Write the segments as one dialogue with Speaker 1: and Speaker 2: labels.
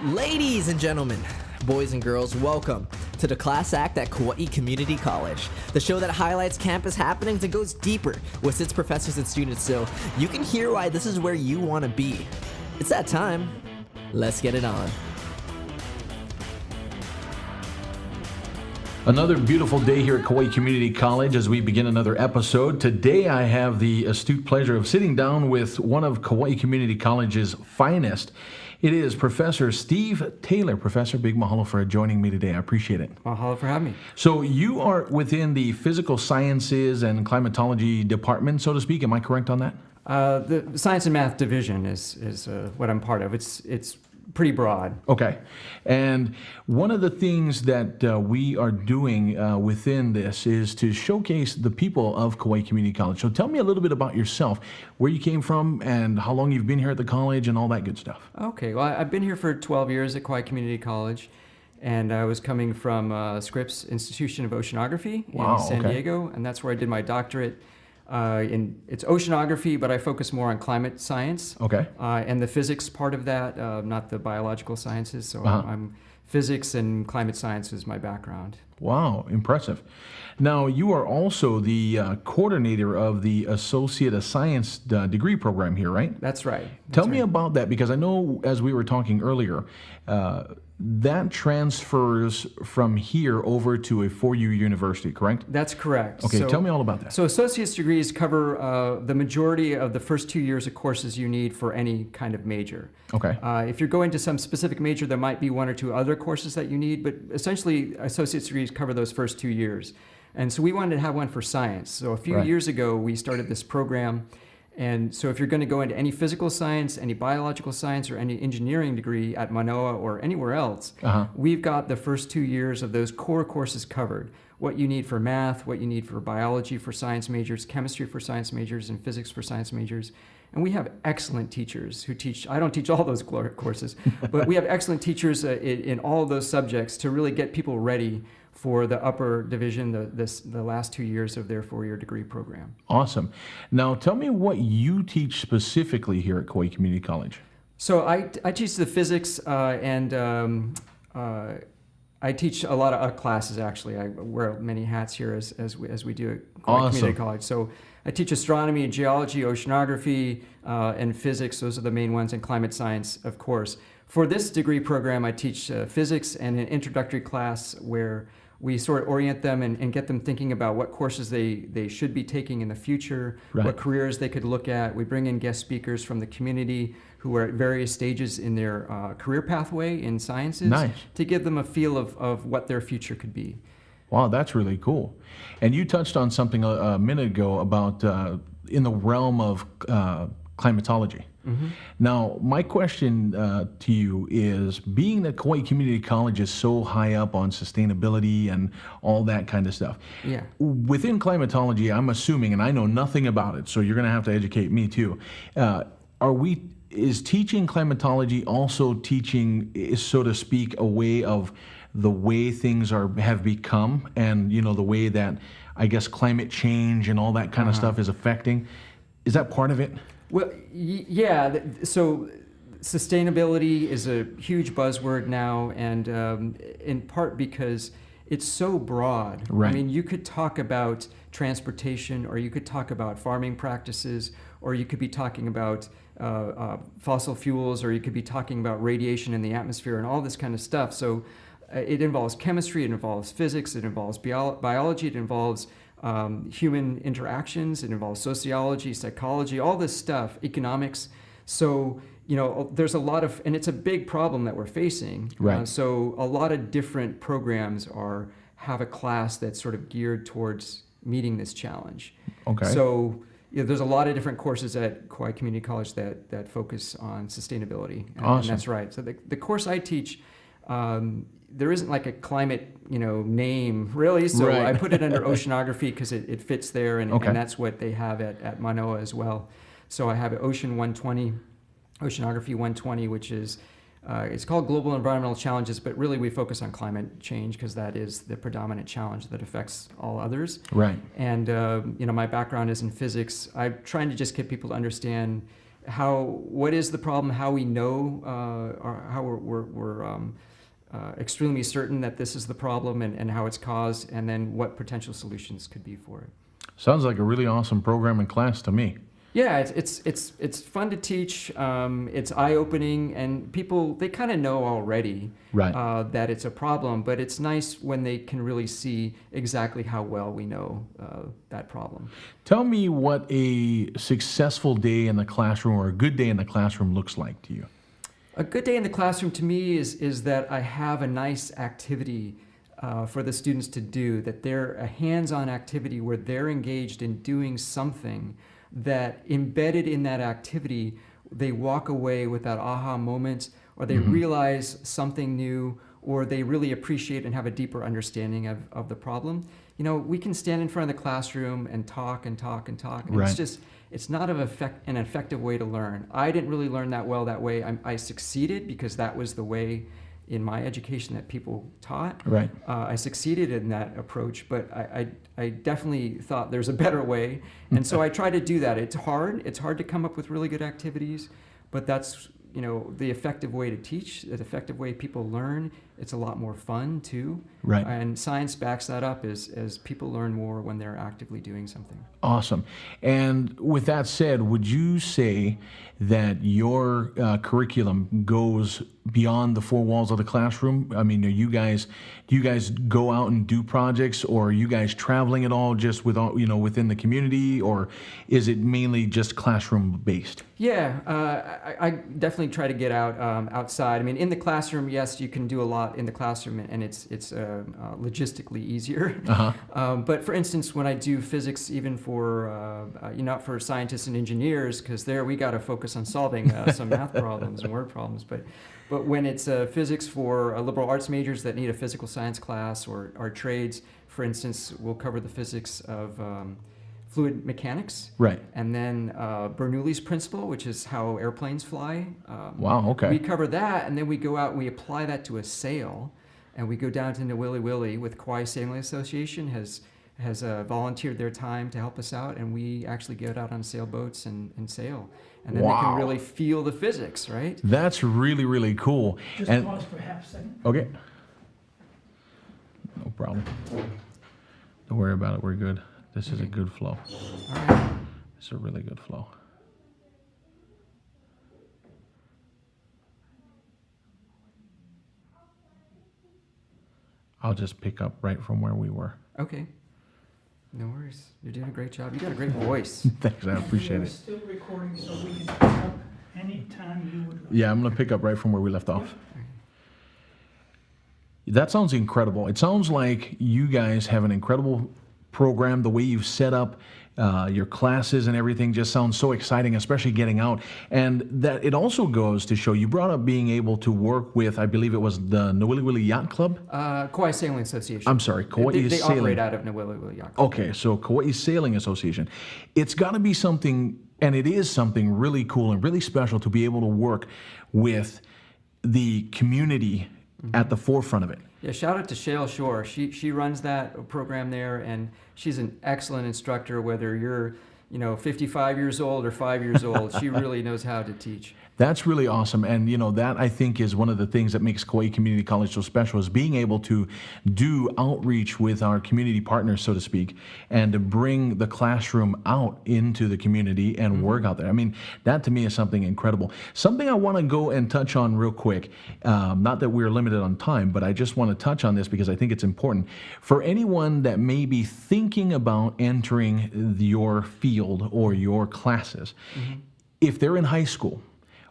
Speaker 1: Ladies and gentlemen, boys and girls, welcome to the Class Act at Kauai Community College, the show that highlights campus happenings and goes deeper with its professors and students so you can hear why this is where you want to be. It's that time. Let's get it on.
Speaker 2: Another beautiful day here at Kauai Community College as we begin another episode. Today I have the astute pleasure of sitting down with one of Kauai Community College's finest. It is Professor Steve Taylor. Professor, big mahalo for joining me today. I appreciate it.
Speaker 3: Mahalo for having me.
Speaker 2: So you are within the Physical Sciences and Climatology Department, so to speak. Am I correct on that?
Speaker 3: The Science and Math Division is what I'm part of. It's pretty broad.
Speaker 2: Okay. And one of the things that we are doing within this is to showcase the people of Kauai Community College. So tell me a little bit about yourself, where you came from and how long you've been here at the college and all that good stuff.
Speaker 3: Okay. Well, I've been here for 12 years at Kauai Community College, and I was coming from Scripps Institution of Oceanography in San Diego, and that's where I did my doctorate. It's oceanography, but I focus more on climate science.
Speaker 2: Okay.
Speaker 3: And the physics part of that, not the biological sciences. So I'm physics and climate science is my background.
Speaker 2: Wow, impressive. Now, you are also the coordinator of the Associate of Science degree program here, right?
Speaker 3: That's right.
Speaker 2: Tell me about that, because I know, as we were talking earlier, that transfers from here over to a four-year university, correct?
Speaker 3: That's correct.
Speaker 2: Okay, tell me all about that.
Speaker 3: So associate's degrees cover the majority of the first 2 years of courses you need for any kind of major.
Speaker 2: Okay.
Speaker 3: If you're going to some specific major, there might be one or two other courses that you need, but essentially associate's degrees cover those first 2 years. And so we wanted to have one for science. So a few years ago, we started this program. And so if you're going to go into any physical science, any biological science, or any engineering degree at Manoa or anywhere else, we've got the first 2 years of those core courses covered. What you need for math, what you need for biology for science majors, chemistry for science majors, and physics for science majors. And we have excellent teachers who teach. I don't teach all those courses, but we have excellent teachers in all of those subjects to really get people ready for the upper division, the last 2 years of their four-year degree program.
Speaker 2: Awesome. Now, tell me what you teach specifically here at Kauai Community College.
Speaker 3: So I teach the physics and I teach a lot of classes, actually. I wear many hats here as we do at Kauai Community College. So I teach astronomy, geology, oceanography, and physics. Those are the main ones, and climate science, of course. For this degree program, I teach physics and an introductory class where we sort of orient them and get them thinking about what courses they should be taking in the future, what careers they could look at. We bring in guest speakers from the community who are at various stages in their career pathway in sciences to give them a feel of what their future could be.
Speaker 2: Wow, that's really cool. And you touched on something a minute ago about in the realm of climatology. Now, my question to you is, being that Kauai Community College is so high up on sustainability and all that kind of stuff, within climatology, I'm assuming, and I know nothing about it, so you're going to have to educate me too, is teaching climatology also teaching, so to speak, a way of the way things have become, and the way that, I guess, climate change and all that kind of stuff is affecting? Is that part of it?
Speaker 3: Well, yeah. So sustainability is a huge buzzword now, and in part because it's so broad.
Speaker 2: Right.
Speaker 3: I mean, you could talk about transportation, or you could talk about farming practices, or you could be talking about fossil fuels, or you could be talking about radiation in the atmosphere and all this kind of stuff. So it involves chemistry, it involves physics, it involves biology, it involves human interactions, it involves sociology, psychology, all this stuff, economics. So, there's a lot of, and it's a big problem that we're facing.
Speaker 2: Right.
Speaker 3: So a lot of different programs have a class that's sort of geared towards meeting this challenge. Okay. So there's a lot of different courses at Kauai Community College that focus on sustainability. And that's right. So the course I teach, there isn't like a climate, name really. So I put it under oceanography because it fits there, and that's what they have at Manoa as well. So I have Oceanography 120, which is it's called Global Environmental Challenges, but really we focus on climate change because that is the predominant challenge that affects all others.
Speaker 2: Right.
Speaker 3: And my background is in physics. I'm trying to just get people to understand what is the problem, how we know, or how we're extremely certain that this is the problem and how it's caused, and then what potential solutions could be for it.
Speaker 2: Sounds like a really awesome program and class to me.
Speaker 3: Yeah, it's fun to teach. It's eye-opening, and people, they kind of know already
Speaker 2: Right.
Speaker 3: that it's a problem, but it's nice when they can really see exactly how well we know that problem.
Speaker 2: Tell me what a successful day in the classroom or a good day in the classroom looks like to you.
Speaker 3: A good day in the classroom to me is that I have a nice activity for the students to do, that they're a hands-on activity where they're engaged in doing something that embedded in that activity, they walk away with that aha moment, or they realize something new, or they really appreciate and have a deeper understanding of the problem. You know, we can stand in front of the classroom and talk and talk and talk, and
Speaker 2: Right.
Speaker 3: it's not an effective way to learn. I didn't really learn that well that way. I succeeded because that was the way in my education that people taught.
Speaker 2: Right.
Speaker 3: I succeeded in that approach, but I definitely thought there's a better way. And so I try to do that. It's hard. It's hard to come up with really good activities, but that's, you know, the effective way to teach, the effective way people learn. It's a lot more fun too.
Speaker 2: Right.
Speaker 3: And science backs that up as people learn more when they're actively doing something.
Speaker 2: Awesome. And with that said, would you say that your curriculum goes beyond the four walls of the classroom? I mean, do you guys go out and do projects, or are you guys traveling at all just within the community, or is it mainly just classroom based?
Speaker 3: Yeah, I definitely try to get out outside. I mean, in the classroom, yes, you can do a lot in the classroom, and it's logistically easier. But for instance, when I do physics, even for not for scientists and engineers, because there we got to focus on solving some math problems and word problems. But when it's physics for liberal arts majors that need a physical science class, or trades, for instance, we'll cover the physics of fluid mechanics.
Speaker 2: Right.
Speaker 3: And then Bernoulli's principle, which is how airplanes fly.
Speaker 2: Wow, okay.
Speaker 3: We cover that, and then we go out and we apply that to a sail, and we go down to Niwili Willie with Kauai Sailing Association has volunteered their time to help us out, and we actually get out on sailboats and sail. And then they can really feel the physics, right?
Speaker 2: That's really, really cool.
Speaker 4: Just pause for half a second.
Speaker 2: Okay. No problem. Don't worry about it. We're good. This is a good flow.
Speaker 3: All right.
Speaker 2: It's a really good flow. I'll just pick up right from where we were.
Speaker 3: Okay. No worries. You're doing a great job. You got a great voice.
Speaker 2: Thanks, I appreciate
Speaker 4: We're
Speaker 2: it.
Speaker 4: still recording, so we can pick up anytime you would like.
Speaker 2: Yeah, I'm going to pick up right from where we left off. That sounds incredible. It sounds like you guys have an incredible program. The way you've set up your classes and everything just sounds so exciting, especially getting out. And that it also goes to show, you brought up being able to work with, I believe it was the Niwili Willie Yacht Club?
Speaker 3: Kauai Sailing Association.
Speaker 2: I'm sorry, Kauai
Speaker 3: They
Speaker 2: Sailing.
Speaker 3: operate out of Niwili Willie Yacht Club.
Speaker 2: Okay, so Kauai Sailing Association. It's got to be something, and it is something really cool and really special to be able to work with the community at the forefront of it.
Speaker 3: Yeah, shout out to Shale Shore. She runs that program there, and she's an excellent instructor, whether you're 55 years old or 5 years old. She really knows how to teach.
Speaker 2: That's really awesome. And, that I think is one of the things that makes Kauai Community College so special, is being able to do outreach with our community partners, so to speak, and to bring the classroom out into the community and work out there. I mean, that to me is something incredible. Something I want to go and touch on real quick, not that we're limited on time, but I just want to touch on this because I think it's important. For anyone that may be thinking about entering your field or your classes, if they're in high school,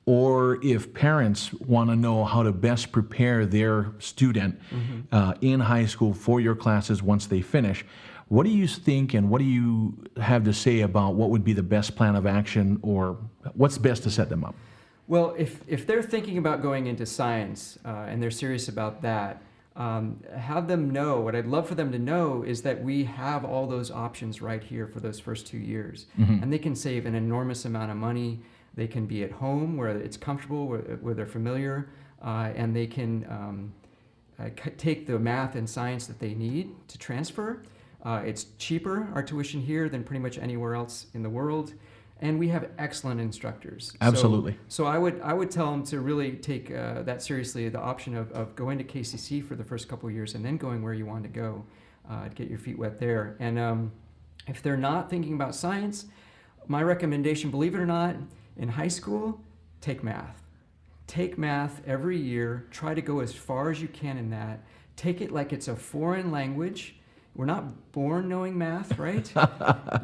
Speaker 2: or if parents want to know how to best prepare their student in high school for your classes once they finish, what do you think and what do you have to say about what would be the best plan of action, or what's best to set them up?
Speaker 3: Well, if they're thinking about going into science and they're serious about that, have them know, what I'd love for them to know is that we have all those options right here for those first 2 years. And they can save an enormous amount of money. They can be at home where it's comfortable, where they're familiar, and they can take the math and science that they need to transfer. It's cheaper, our tuition here, than pretty much anywhere else in the world. And we have excellent instructors.
Speaker 2: Absolutely.
Speaker 3: So I would tell them to really take that seriously, the option of going to KCC for the first couple of years and then going where you want to go to get your feet wet there. And if they're not thinking about science, my recommendation, believe it or not, in high school, take math. Take math every year. Try to go as far as you can in that. Take it like it's a foreign language. We're not born knowing math, right?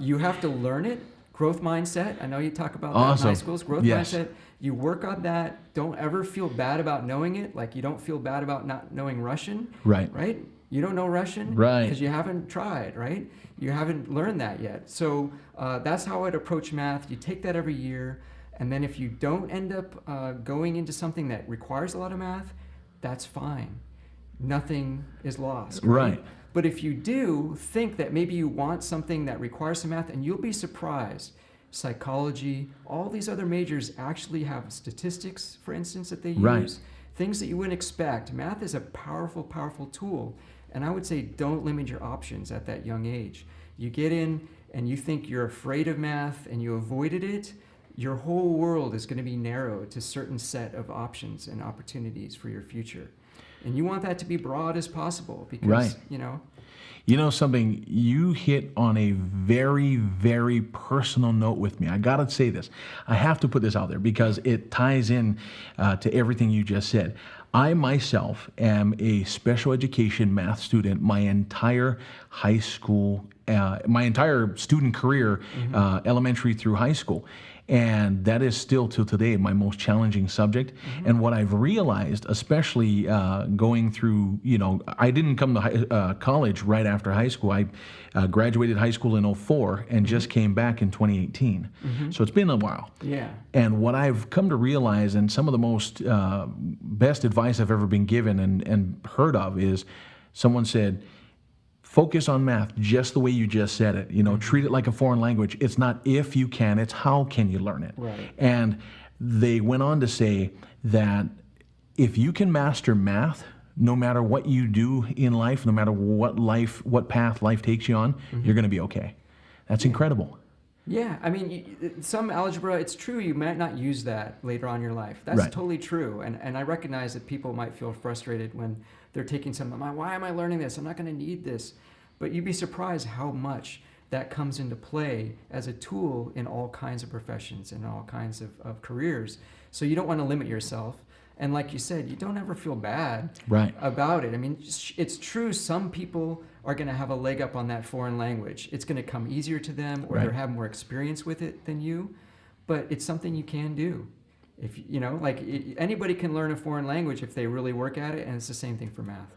Speaker 3: You have to learn it. Growth mindset. I know you talk about that in high schools. Growth mindset. You work on that. Don't ever feel bad about knowing it. Like you don't feel bad about not knowing Russian.
Speaker 2: Right.
Speaker 3: Right? You don't know Russian.
Speaker 2: Right.
Speaker 3: Because you haven't tried, right? You haven't learned that yet. So that's how I'd approach math. You take that every year. And then if you don't end up going into something that requires a lot of math, that's fine. Nothing is lost.
Speaker 2: Right.
Speaker 3: But if you do think that maybe you want something that requires some math, and you'll be surprised, psychology, all these other majors actually have statistics, for instance, that they use, things that you wouldn't expect. Math is a powerful, powerful tool. And I would say don't limit your options at that young age. You get in and you think you're afraid of math and you avoided it, your whole world is going to be narrowed to a certain set of options and opportunities for your future. And you want that to be broad as possible because,
Speaker 2: You know something, you hit on a very, very personal note with me. I got to say this. I have to put this out there because it ties in to everything you just said. I myself am a special education math student my entire high school, my entire student career, elementary through high school. And that is still till today my most challenging subject. And what I've realized, especially going through, I didn't come to college right after high school. I graduated high school in 2004 and just came back in 2018. So it's been a while.
Speaker 3: Yeah.
Speaker 2: And what I've come to realize, and some of the most best advice I've ever been given and heard of is someone said, focus on math just the way you just said it. Treat it like a foreign language. It's not if you can, it's how can you learn it.
Speaker 3: Right.
Speaker 2: And they went on to say that if you can master math, no matter what you do in life, no matter what path life takes you on, you're going to be okay. That's incredible.
Speaker 3: Yeah, I mean, some algebra, it's true, you might not use that later on in your life. That's totally true. And I recognize that people might feel frustrated when they're taking something, why am I learning this? I'm not going to need this. But you'd be surprised how much that comes into play as a tool in all kinds of professions and all kinds of careers. So you don't want to limit yourself. And like you said, you don't ever feel bad about it. I mean, it's true some people are going to have a leg up on that foreign language. It's going to come easier to them or they have more experience with it than you. But it's something you can do. If anybody can learn a foreign language if they really work at it, and it's the same thing for math.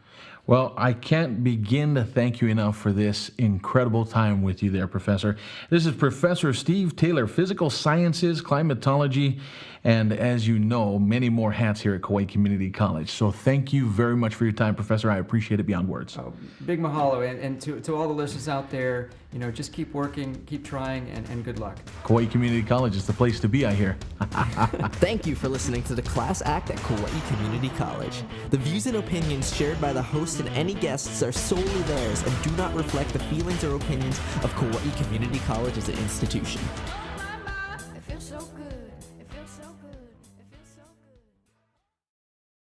Speaker 2: Well, I can't begin to thank you enough for this incredible time with you there, Professor. This is Professor Steve Taylor, Physical Sciences, Climatology, and as you know, many more hats here at Kauai Community College. So thank you very much for your time, Professor. I appreciate it beyond words.
Speaker 3: Oh, big mahalo. And to all the listeners out there, just keep working, keep trying, and good luck.
Speaker 2: Kauai Community College is the place to be, I hear.
Speaker 1: Thank you for listening to the Class Act at Kauai Community College. The views and opinions shared by the host and any guests are solely theirs and do not reflect the feelings or opinions of Kauai Community College as an institution.